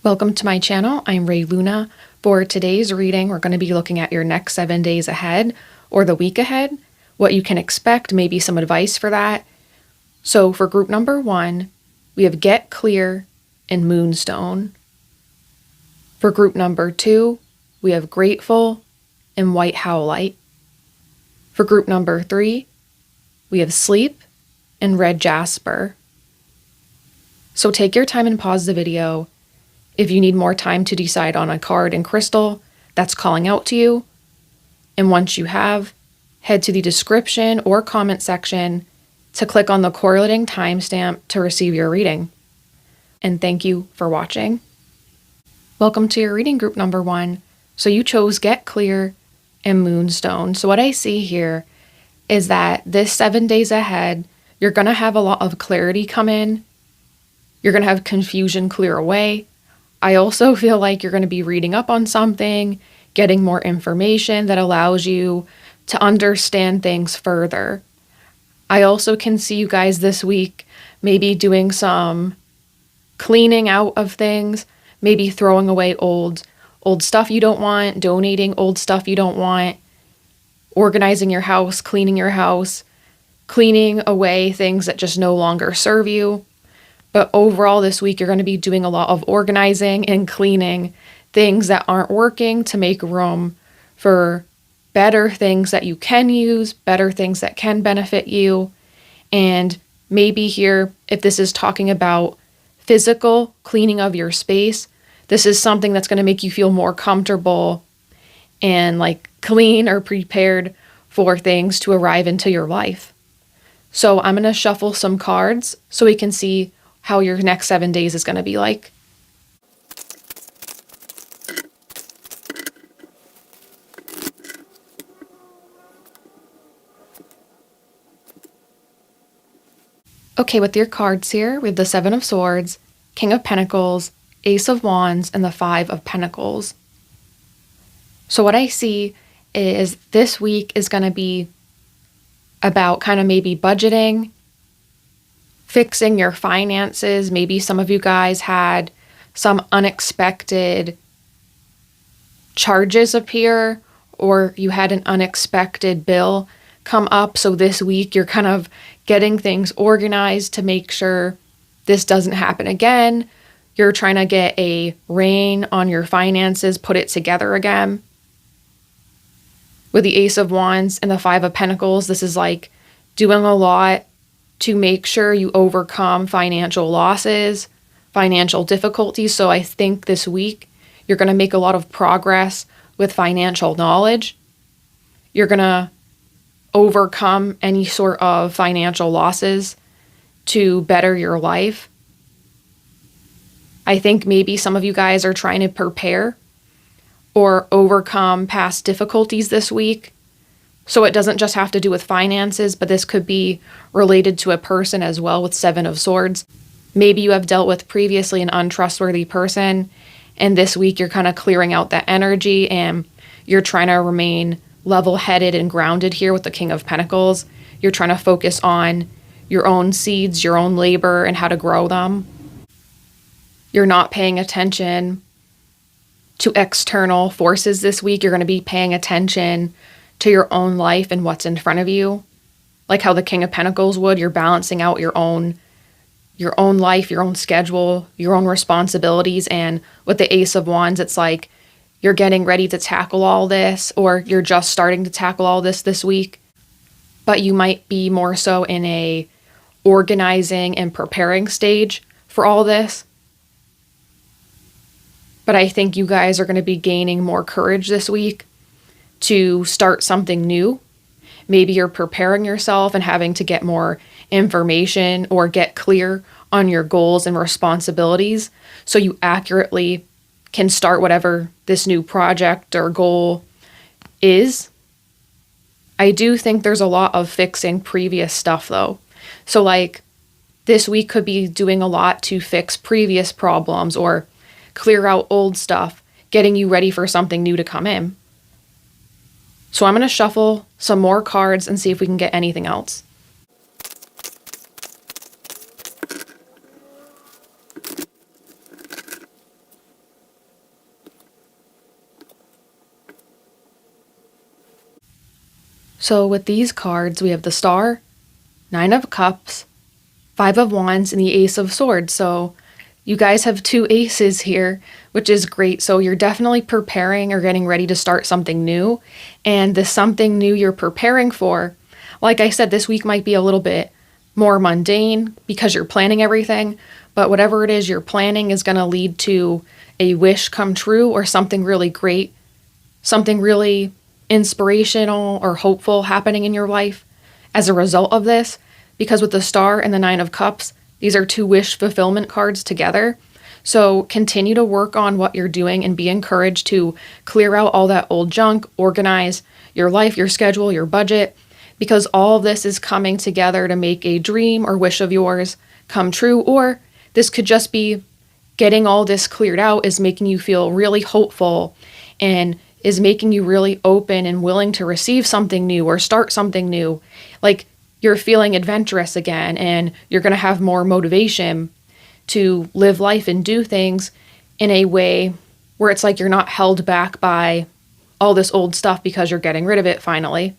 Welcome to my channel. I'm Ray Luna. For today's reading, we're going to be looking at your next 7 days ahead or the week ahead, what you can expect, maybe some advice for that. So for group number 1, we have Get Clear and Moonstone. For group number 2, we have Grateful and White Howlite. For group number 3, we have Sleep and Red Jasper. So take your time and pause the video. If you need more time to decide on a card and crystal that's calling out to you, and once you have, head to the description or comment section to click on the correlating timestamp to receive your reading. And thank you for watching. Welcome to your reading group number 1. So you chose Get Clear and Moonstone. So what I see here is that this 7 days ahead, you're going to have a lot of clarity come in. You're going to have confusion clear away. I also feel like you're going to be reading up on something, getting more information that allows you to understand things further. I also can see you guys this week maybe doing some cleaning out of things, maybe throwing away old stuff you don't want, donating old stuff you don't want, organizing your house, cleaning away things that just no longer serve you. But overall this week, you're going to be doing a lot of organizing and cleaning things that aren't working to make room for better things that you can use, better things that can benefit you. And maybe here, if this is talking about physical cleaning of your space, this is something that's going to make you feel more comfortable and like clean or prepared for things to arrive into your life. So I'm going to shuffle some cards so we can see how your next 7 days is going to be like. Okay, with your cards here, we have the 7 of Swords, King of Pentacles, Ace of Wands, and the 5 of Pentacles. So what I see is this week is going to be about kind of maybe budgeting, fixing your finances. Maybe some of you guys had some unexpected charges appear, or you had an unexpected bill come up. So this week you're kind of getting things organized to make sure this doesn't happen again. You're trying to get a rein on your finances, put it together again. With the Ace of Wands and the 5 of Pentacles, this is like doing a lot to make sure you overcome financial losses, financial difficulties. So I think this week you're going to make a lot of progress with financial knowledge. You're going to overcome any sort of financial losses to better your life. I think maybe some of you guys are trying to prepare or overcome past difficulties this week. So it doesn't just have to do with finances, but this could be related to a person as well with 7 of Swords. Maybe you have dealt with previously an untrustworthy person, and this week you're kind of clearing out that energy and you're trying to remain level-headed and grounded here with the King of Pentacles. You're trying to focus on your own seeds, your own labor, and how to grow them. You're not paying attention to external forces this week. You're going to be paying attention to your own life and what's in front of you. Like how the King of Pentacles would, you're balancing out your own life, your own schedule, your own responsibilities. And with the Ace of Wands, it's like you're getting ready to tackle all this, or you're just starting to tackle all this week. But you might be more so in a organizing and preparing stage for all this. But I think you guys are going to be gaining more courage this week to start something new. Maybe you're preparing yourself and having to get more information or get clear on your goals and responsibilities so you accurately can start whatever this new project or goal is. I do think there's a lot of fixing previous stuff though. So like this week could be doing a lot to fix previous problems or clear out old stuff, getting you ready for something new to come in. So I'm going to shuffle some more cards and see if we can get anything else. So with these cards, we have the Star, Nine of Cups, Five of Wands, and the Ace of Swords. So you guys have two aces here, which is great. So you're definitely preparing or getting ready to start something new. And the something new you're preparing for, like I said, this week might be a little bit more mundane because you're planning everything. But whatever it is you're planning is going to lead to a wish come true or something really great, something really inspirational or hopeful happening in your life as a result of this. Because with the Star and the Nine of Cups, these are two wish fulfillment cards together. So continue to work on what you're doing and be encouraged to clear out all that old junk, organize your life, your schedule, your budget, because all of this is coming together to make a dream or wish of yours come true. Or this could just be getting all this cleared out is making you feel really hopeful and is making you really open and willing to receive something new or start something new. Like you're feeling adventurous again and you're going to have more motivation to live life and do things in a way where it's like you're not held back by all this old stuff because you're getting rid of it finally.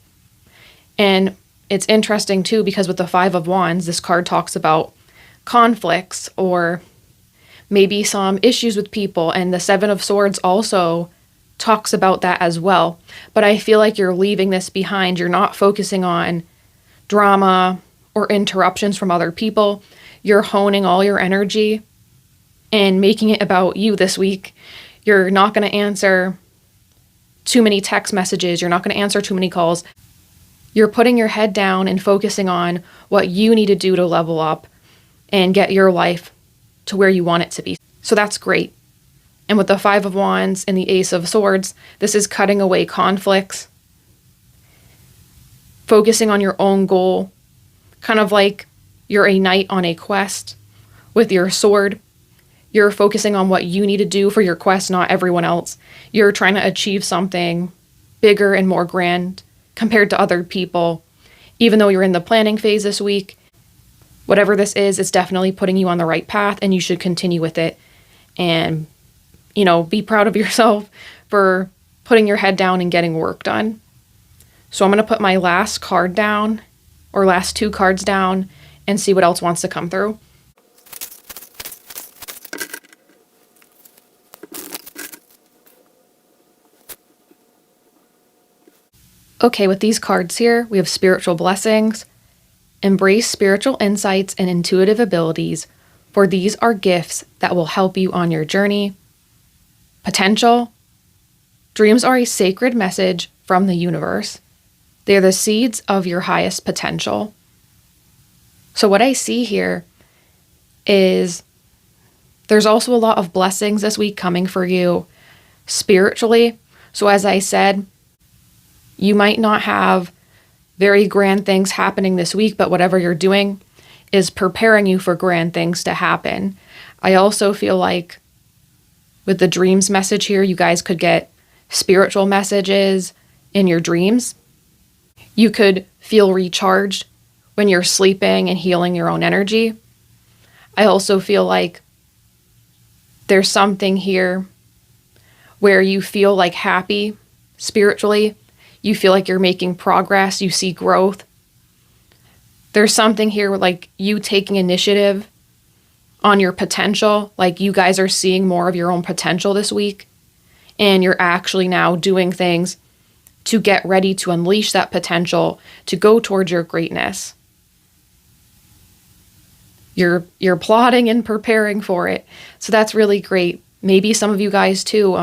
And it's interesting too, because with the Five of Wands, this card talks about conflicts or maybe some issues with people. And the Seven of Swords also talks about that as well. But I feel like you're leaving this behind. You're not focusing on drama or interruptions from other people. You're honing all your energy and making it about you this week. You're not going to answer too many text messages. You're not going to answer too many calls. You're putting your head down and focusing on what you need to do to level up and get your life to where you want it to be. So that's great. And with the Five of Wands and the Ace of Swords, this is cutting away conflicts, focusing on your own goal, kind of like you're a knight on a quest with your sword. You're focusing on what you need to do for your quest, not everyone else. You're trying to achieve something bigger and more grand compared to other people. Even though you're in the planning phase this week, whatever this is, it's definitely putting you on the right path and you should continue with it. And, be proud of yourself for putting your head down and getting work done. So I'm going to put my last card down, or last two cards down, and see what else wants to come through. Okay, with these cards here, we have spiritual blessings. Embrace spiritual insights and intuitive abilities, for these are gifts that will help you on your journey. Potential. Dreams are a sacred message from the universe. They are the seeds of your highest potential. So what I see here is there's also a lot of blessings this week coming for you spiritually. So as I said, you might not have very grand things happening this week, but whatever you're doing is preparing you for grand things to happen. I also feel like with the dreams message here, you guys could get spiritual messages in your dreams. You could feel recharged when you're sleeping and healing your own energy. I also feel like there's something here where you feel like happy spiritually. You feel like you're making progress. You see growth. There's something here like you taking initiative on your potential. Like you guys are seeing more of your own potential this week. And you're actually now doing things to get ready to unleash that potential to go towards your greatness. You're plotting and preparing for it. So that's really great. Maybe some of you guys too,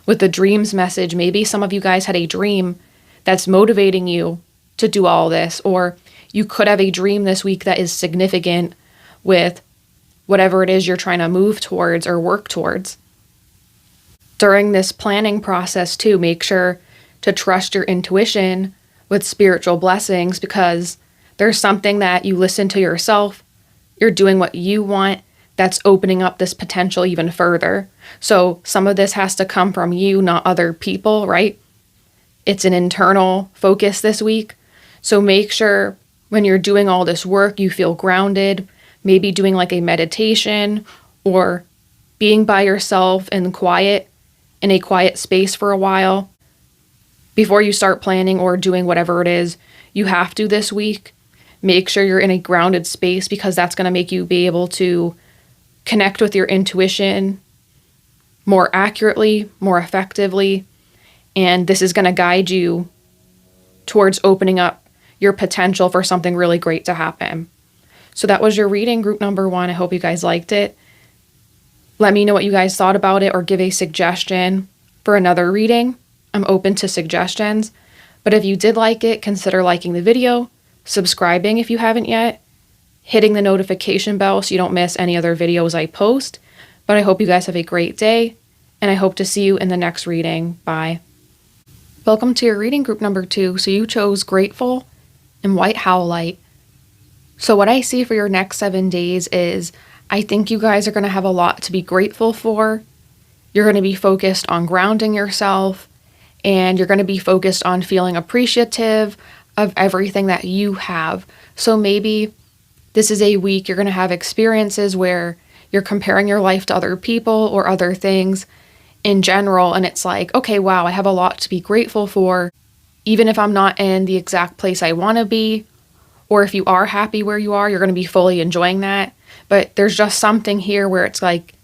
with the dreams message, maybe some of you guys had a dream that's motivating you to do all this, or you could have a dream this week that is significant with whatever it is you're trying to move towards or work towards. During this planning process too, make sure to trust your intuition with spiritual blessings, because there's something that you listen to yourself, you're doing what you want, that's opening up this potential even further. So some of this has to come from you, not other people, right? It's an internal focus this week. So make sure when you're doing all this work, you feel grounded, maybe doing like a meditation or being by yourself and quiet in a quiet space for a while. before you start planning or doing whatever it is you have to this week, make sure you're in a grounded space, because that's going to make you be able to connect with your intuition more accurately, more effectively, and this is going to guide you towards opening up your potential for something really great to happen. So that was your reading, group number 1. I hope you guys liked it. Let me know what you guys thought about it, or give a suggestion for another reading. I'm open to suggestions. But if you did like it, consider liking the video, subscribing if you haven't yet, hitting the notification bell so you don't miss any other videos I post. But I hope you guys have a great day, and I hope to see you in the next reading. Bye. Welcome to your reading, group number 2. So you chose Grateful and White Howlite. So what I see for your next 7 days is, I think you guys are going to have a lot to be grateful for. You're going to be focused on grounding yourself, and you're going to be focused on feeling appreciative of everything that you have. So maybe this is a week you're going to have experiences where you're comparing your life to other people or other things in general, and it's like, okay, wow, I have a lot to be grateful for, even if I'm not in the exact place I want to be, or if you are happy where you are, you're going to be fully enjoying that. But there's just something here where it's like,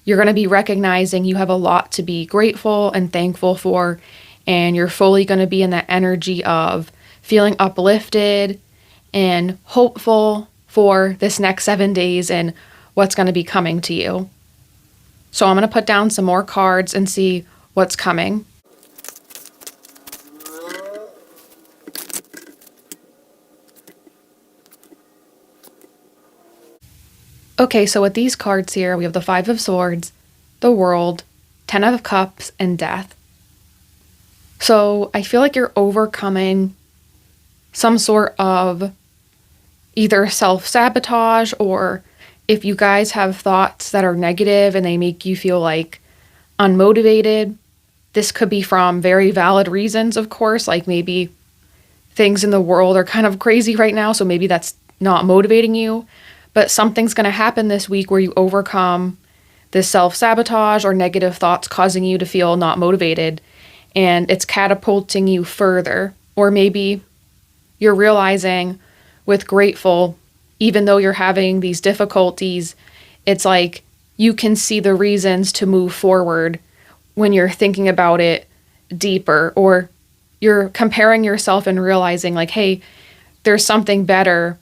you're going to be recognizing you have a lot to be grateful and thankful for, and you're fully going to be in that energy of feeling uplifted and hopeful for this next 7 days and what's going to be coming to you. So I'm going to put down some more cards and see what's coming. Okay, so with these cards here, we have the 5 of Swords, the World, 10 of Cups, and Death. So I feel like you're overcoming some sort of either self-sabotage, or if you guys have thoughts that are negative and they make you feel like unmotivated, this could be from very valid reasons, of course, like maybe things in the world are kind of crazy right now, so maybe that's not motivating you. But something's going to happen this week where you overcome this self-sabotage or negative thoughts causing you to feel not motivated, and it's catapulting you further. Or maybe you're realizing with Grateful, even though you're having these difficulties, it's like you can see the reasons to move forward when you're thinking about it deeper, or you're comparing yourself and realizing like, hey, there's something better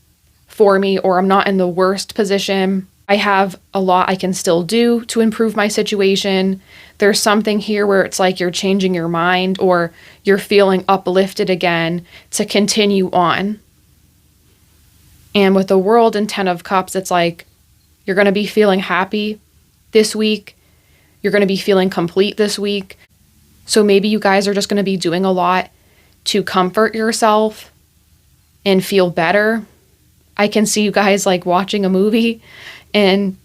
for me, or I'm not in the worst position. I have a lot I can still do to improve my situation. There's something here where it's like you're changing your mind, or you're feeling uplifted again to continue on. And with the World and 10 of Cups, it's like you're going to be feeling happy this week. You're going to be feeling complete this week. So maybe you guys are just going to be doing a lot to comfort yourself and feel better. I can see you guys like watching a movie and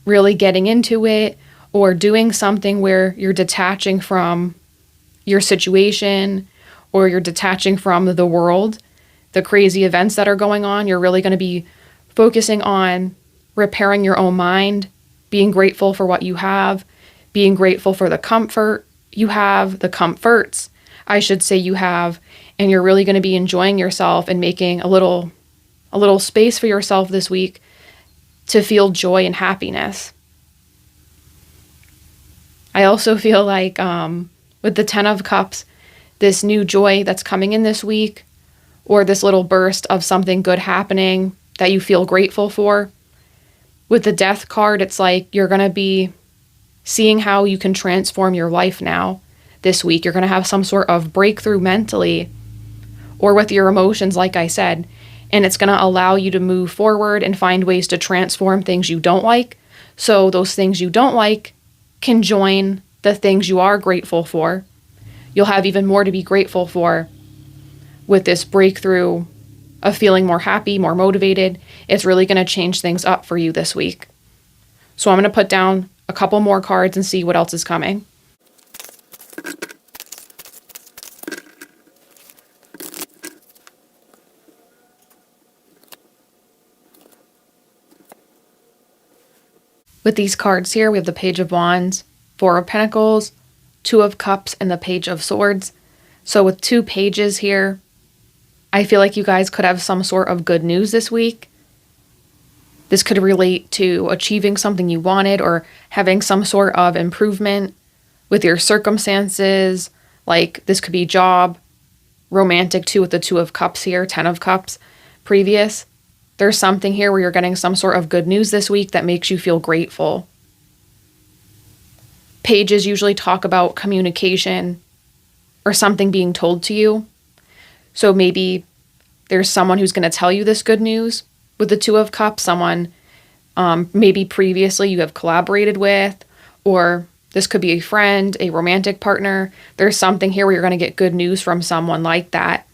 really getting into it, or doing something where you're detaching from your situation, or you're detaching from the world, the crazy events that are going on. You're really going to be focusing on repairing your own mind, being grateful for what you have, being grateful for the comfort you have, the comforts, I should say, you have, and you're really going to be enjoying yourself and making a little space for yourself this week to feel joy and happiness. I also feel like with the 10 of Cups, this new joy that's coming in this week, or this little burst of something good happening that you feel grateful for. With the Death card, it's like you're going to be seeing how you can transform your life now this week. You're going to have some sort of breakthrough mentally, or with your emotions, like I said, and it's going to allow you to move forward and find ways to transform things you don't like. So those things you don't like can join the things you are grateful for. You'll have even more to be grateful for with this breakthrough of feeling more happy, more motivated. It's really going to change things up for you this week. So I'm going to put down a couple more cards and see what else is coming. With these cards here, we have the Page of Wands, 4 of Pentacles, 2 of Cups, and the Page of Swords. So with 2 pages here, I feel like you guys could have some sort of good news this week. This could relate to achieving something you wanted or having some sort of improvement with your circumstances. Like this could be job, romantic too with the 2 of Cups here, 10 of Cups previous. There's something here where you're getting some sort of good news this week that makes you feel grateful. Pages usually talk about communication or something being told to you. So maybe there's someone who's going to tell you this good news with the 2 of Cups, someone maybe previously you have collaborated with, or this could be a friend, a romantic partner. There's something here where you're going to get good news from someone like that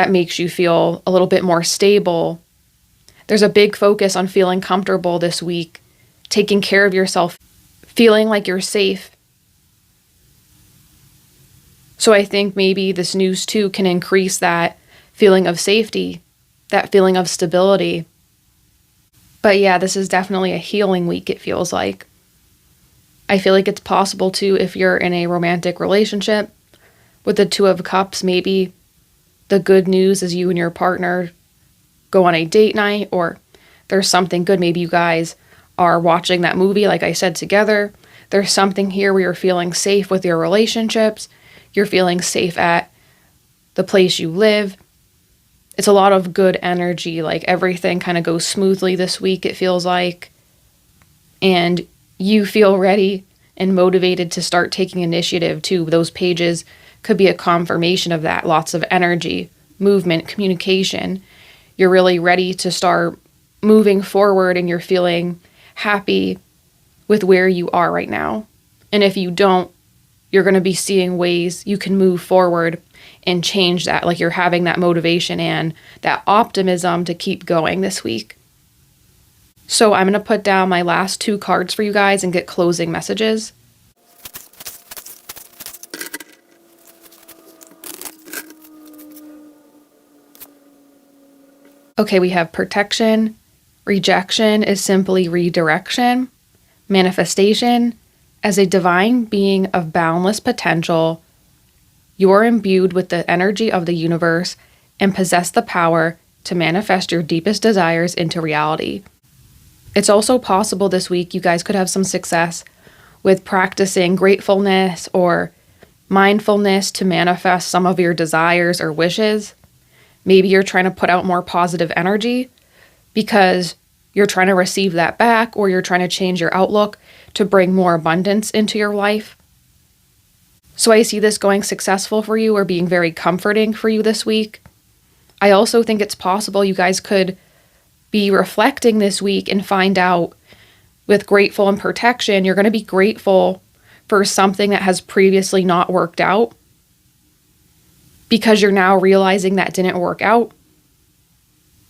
makes you feel a little bit more stable. There's a big focus on feeling comfortable this week, taking care of yourself, feeling like you're safe. So I think maybe this news too can increase that feeling of safety, that feeling of stability. But yeah, this is definitely a healing week, it feels like. I feel like it's possible too if you're in a romantic relationship with the 2 of Cups, maybe the good news is you and your partner go on a date night, or there's something good. Maybe you guys are watching that movie, like I said, together. There's something here where you're feeling safe with your relationships. You're feeling safe at the place you live. It's a lot of good energy, like everything kind of goes smoothly this week, it feels like. And you feel ready and motivated to start taking initiative too. Those pages could be a confirmation of that. Lots of energy, movement, communication. You're really ready to start moving forward and you're feeling happy with where you are right now. And if you don't, you're going to be seeing ways you can move forward and change that. Like you're having that motivation and that optimism to keep going this week. So I'm going to put down my last 2 cards for you guys and get closing messages. Okay, we have protection. Rejection is simply redirection. Manifestation. As a divine being of boundless potential, you're imbued with the energy of the universe and possess the power to manifest your deepest desires into reality. It's also possible this week you guys could have some success with practicing gratefulness or mindfulness to manifest some of your desires or wishes. Maybe you're trying to put out more positive energy because you're trying to receive that back, or you're trying to change your outlook to bring more abundance into your life. So I see this going successful for you or being very comforting for you this week. I also think it's possible you guys could be reflecting this week and find out with grateful and protection, you're going to be grateful for something that has previously not worked out because you're now realizing that didn't work out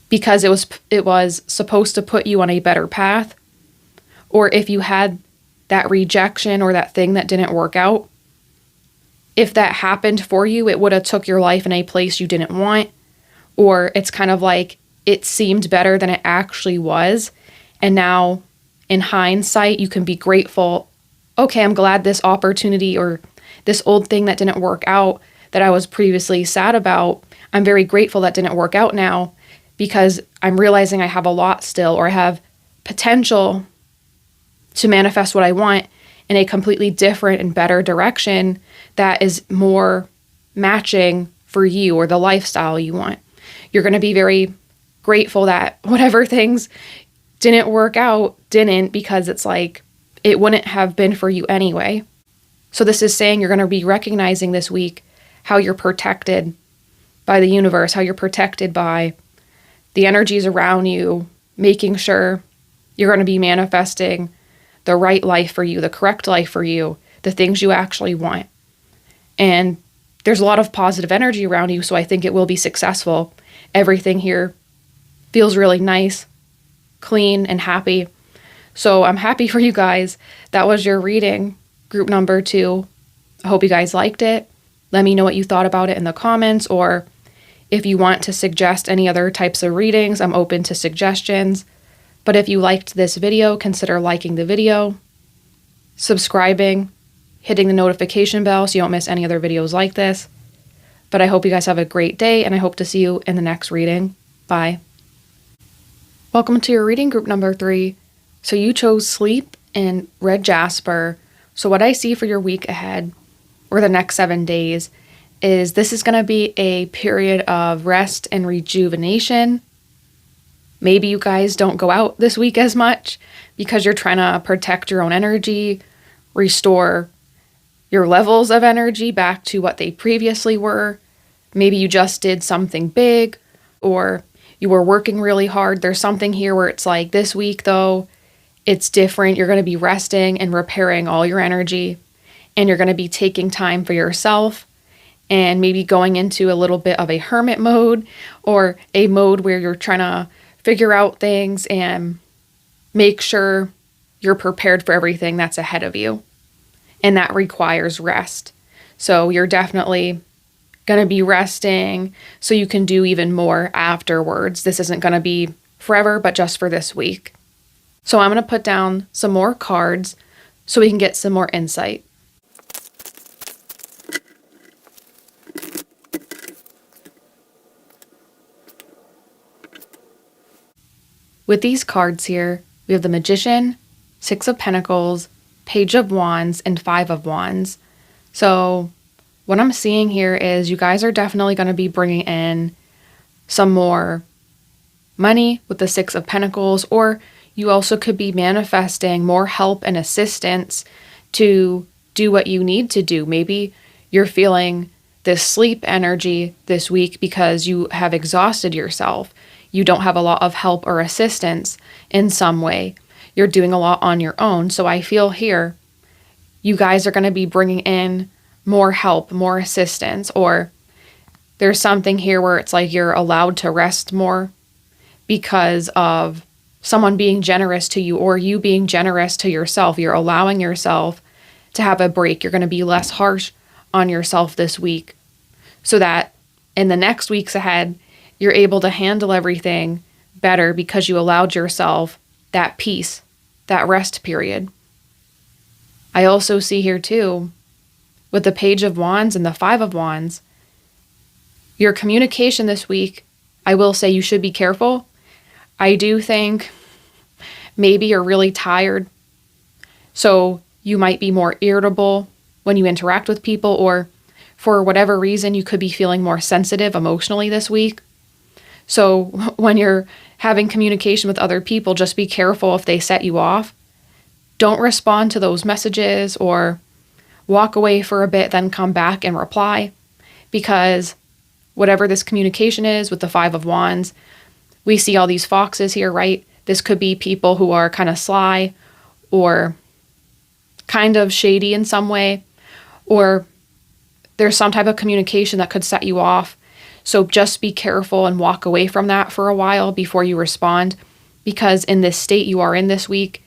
because it was supposed to put you on a better path. Or if you had that rejection or that thing that didn't work out, if that happened for you, it would have took your life in a place you didn't want. Or it's kind of like it seemed better than it actually was. And now in hindsight, you can be grateful. Okay, I'm glad this opportunity or this old thing that didn't work out that I was previously sad about, I'm very grateful that didn't work out now because I'm realizing I have a lot still, or I have potential to manifest what I want in a completely different and better direction that is more matching for you or the lifestyle you want. You're going to be very grateful that whatever things didn't work out, didn't, because it's like it wouldn't have been for you anyway. So this is saying you're going to be recognizing this week how you're protected by the universe, how you're protected by the energies around you, making sure you're going to be manifesting the right life for you, the correct life for you, the things you actually want. And there's a lot of positive energy around you, so I think it will be successful. Everything here feels really nice, clean, and happy. So I'm happy for you guys. That was your reading, group number 2. I hope you guys liked it. Let me know what you thought about it in the comments, or if you want to suggest any other types of readings, I'm open to suggestions. But if you liked this video, consider liking the video, subscribing, hitting the notification bell so you don't miss any other videos like this. But I hope you guys have a great day, and I hope to see you in the next reading. Bye. Welcome to your reading group number 3. So you chose sleep and read Jasper. So what I see for your week ahead, or the next 7 days, is this is going to be a period of rest and rejuvenation. Maybe you guys don't go out this week as much because you're trying to protect your own energy, restore your levels of energy back to what they previously were. Maybe you just did something big, or you were working really hard. There's something here where it's like, this week though, it's different. You're going to be resting and repairing all your energy, and you're going to be taking time for yourself, and maybe going into a little bit of a hermit mode, or a mode where you're trying to figure out things and make sure you're prepared for everything that's ahead of you. And that requires rest. So you're definitely going to be resting so you can do even more afterwards. This isn't going to be forever, but just for this week. So I'm going to put down some more cards so we can get some more insight. With these cards here, we have the Magician, 6 of Pentacles, Page of Wands, and 5 of Wands. So what I'm seeing here is you guys are definitely going to be bringing in some more money with the 6 of Pentacles, or you also could be manifesting more help and assistance to do what you need to do. Maybe you're feeling this sleep energy this week because you have exhausted yourself. You don't have a lot of help or assistance in some way. You're doing a lot on your own. So I feel here, you guys are going to be bringing in more help, more assistance, or there's something here where it's like you're allowed to rest more because of someone being generous to you, or you being generous to yourself. You're allowing yourself to have a break. You're going to be less harsh on yourself this week, so that in the next weeks ahead, you're able to handle everything better because you allowed yourself that peace, that rest period. I also see here too, with the Page of Wands and the 5 of Wands, your communication this week, I will say you should be careful. I do think maybe you're really tired, so you might be more irritable when you interact with people, or for whatever reason, you could be feeling more sensitive emotionally this week. So when you're having communication with other people, just be careful if they set you off. Don't respond to those messages, or walk away for a bit, then come back and reply, because whatever this communication is with the 5 of Wands, we see all these foxes here, right? This could be people who are kind of sly or kind of shady in some way, or there's some type of communication that could set you off. So just be careful and walk away from that for a while before you respond, because in this state you are in this week,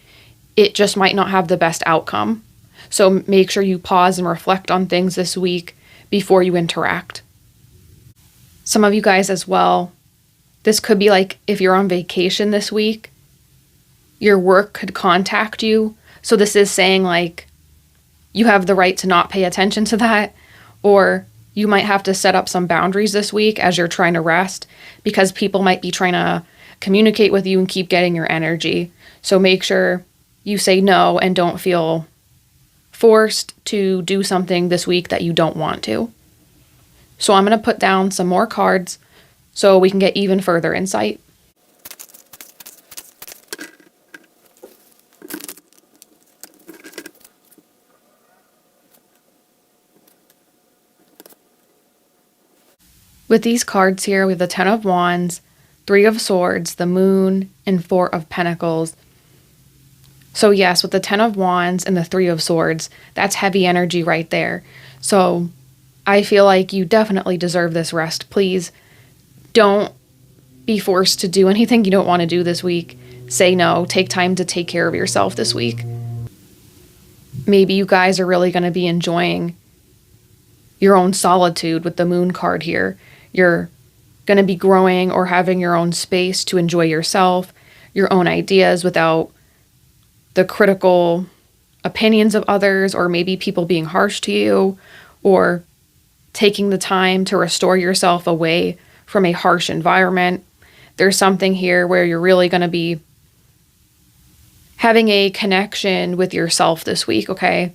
it just might not have the best outcome. So make sure you pause and reflect on things this week before you interact. Some of you guys as well, this could be like if you're on vacation this week, your work could contact you. So this is saying like you have the right to not pay attention to that, or you might have to set up some boundaries this week as you're trying to rest, because people might be trying to communicate with you and keep getting your energy. So make sure you say no and don't feel forced to do something this week that you don't want to. So I'm going to put down some more cards so we can get even further insight. With these cards here, we have the 10 of Wands, 3 of Swords, the Moon, and 4 of Pentacles. So yes, with the 10 of Wands and the 3 of Swords, that's heavy energy right there. So I feel like you definitely deserve this rest. Please don't be forced to do anything you don't want to do this week. Say no. Take time to take care of yourself this week. Maybe you guys are really going to be enjoying your own solitude with the Moon card here. You're going to be growing or having your own space to enjoy yourself, your own ideas without the critical opinions of others, or maybe people being harsh to you, or taking the time to restore yourself away from a harsh environment. There's something here where you're really going to be having a connection with yourself this week, okay?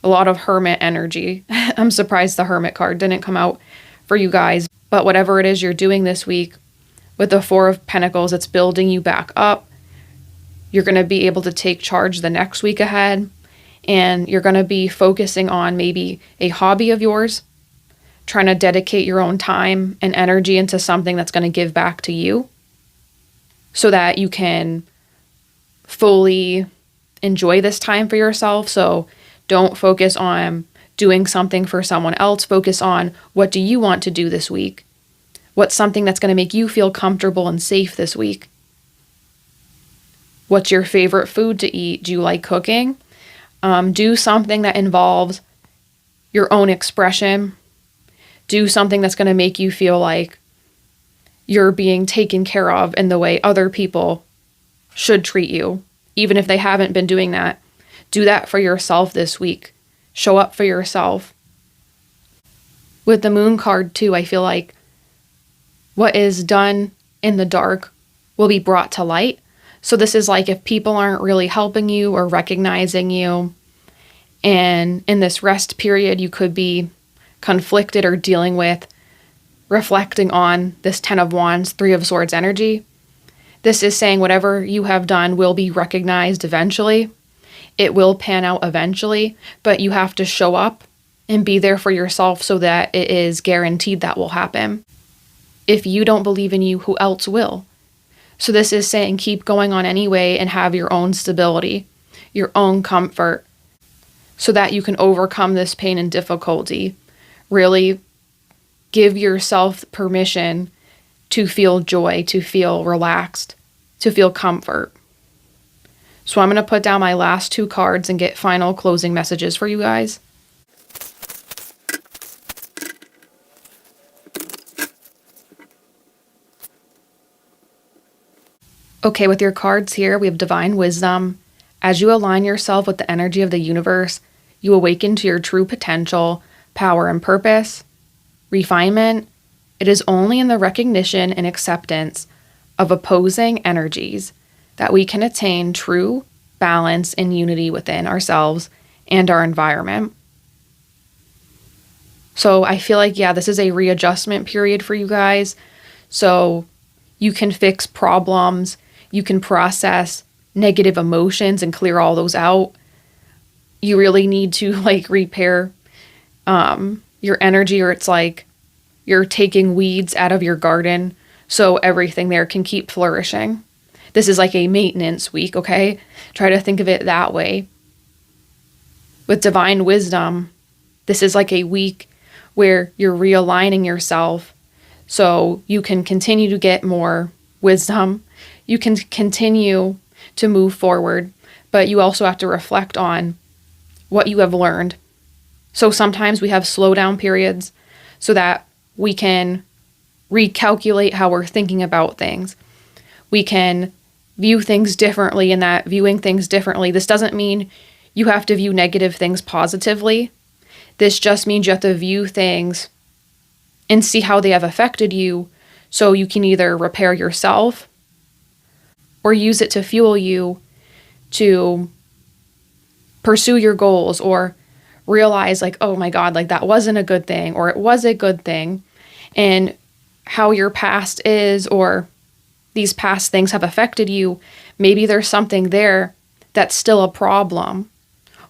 A lot of hermit energy. I'm surprised the hermit card didn't come out for you guys. But whatever it is you're doing this week, with the Four of Pentacles, it's building you back up. You're going to be able to take charge the next week ahead. And you're going to be focusing on maybe a hobby of yours, trying to dedicate your own time and energy into something that's going to give back to you so that you can fully enjoy this time for yourself. So don't focus on doing something for someone else. Focus on what do you want to do this week? What's something that's going to make you feel comfortable and safe this week? What's your favorite food to eat? Do you like cooking? Do something that involves your own expression. Do something that's going to make you feel like you're being taken care of in the way other people should treat you, even if they haven't been doing that. Do that for yourself this week. Show up for yourself. With the Moon card too, I feel like what is done in the dark will be brought to light. So this is like if people aren't really helping you or recognizing you, and in this rest period, you could be conflicted or dealing with reflecting on this 10 of Wands, 3 of Swords energy. This is saying whatever you have done will be recognized eventually. It will pan out eventually, but you have to show up and be there for yourself so that it is guaranteed that will happen. If you don't believe in you, who else will? So this is saying keep going on anyway and have your own stability, your own comfort, so that you can overcome this pain and difficulty. Really give yourself permission to feel joy, to feel relaxed, to feel comfort. So I'm going to put down my last 2 cards and get final closing messages for you guys. Okay, with your cards here, we have Divine Wisdom. As you align yourself with the energy of the universe, you awaken to your true potential, power, and purpose. Refinement. It is only in the recognition and acceptance of opposing energies that we can attain true balance and unity within ourselves and our environment. So I feel like, yeah, this is a readjustment period for you guys. So you can fix problems, you can process negative emotions and clear all those out. You really need to repair your energy, or it's like you're taking weeds out of your garden so everything there can keep flourishing. This is like a maintenance week, okay? Try to think of it that way. With Divine Wisdom, this is like a week where you're realigning yourself so you can continue to get more wisdom. You can continue to move forward, but you also have to reflect on what you have learned. So sometimes we have slowdown periods so that we can recalculate how we're thinking about things. We can view things differently, and that viewing things differently, this doesn't mean you have to view negative things positively. This just means you have to view things and see how they have affected you so you can either repair yourself or use it to fuel you to pursue your goals, or realize oh my God, that wasn't a good thing, or it was a good thing, and how your past is, or these past things have affected you. Maybe there's something there that's still a problem,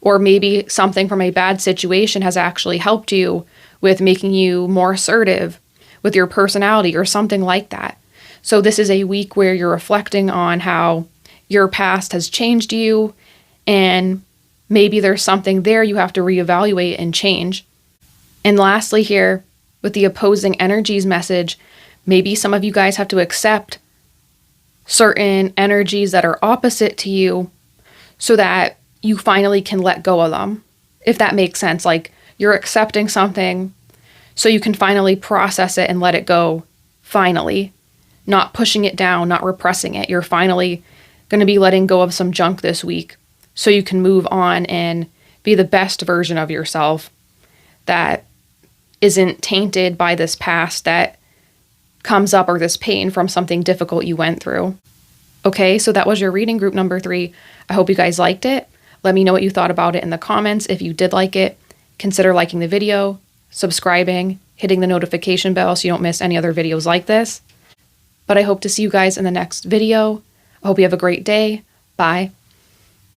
or maybe something from a bad situation has actually helped you with making you more assertive with your personality or something like that. So this is a week where you're reflecting on how your past has changed you, and maybe there's something there you have to reevaluate and change. And lastly here, with the opposing energies message, maybe some of you guys have to accept certain energies that are opposite to you so that you finally can let go of them, if that makes sense. You're accepting something so you can finally process it and let it go, finally. Not pushing it down, not repressing it. You're finally going to be letting go of some junk this week so you can move on and be the best version of yourself that isn't tainted by this past that comes up, or this pain from something difficult you went through. Okay, so that was your reading, group number 3. I hope you guys liked it. Let me know what you thought about it in the comments. If you did like it, consider liking the video, subscribing, hitting the notification bell so you don't miss any other videos like this. But I hope to see you guys in the next video. I hope you have a great day. Bye.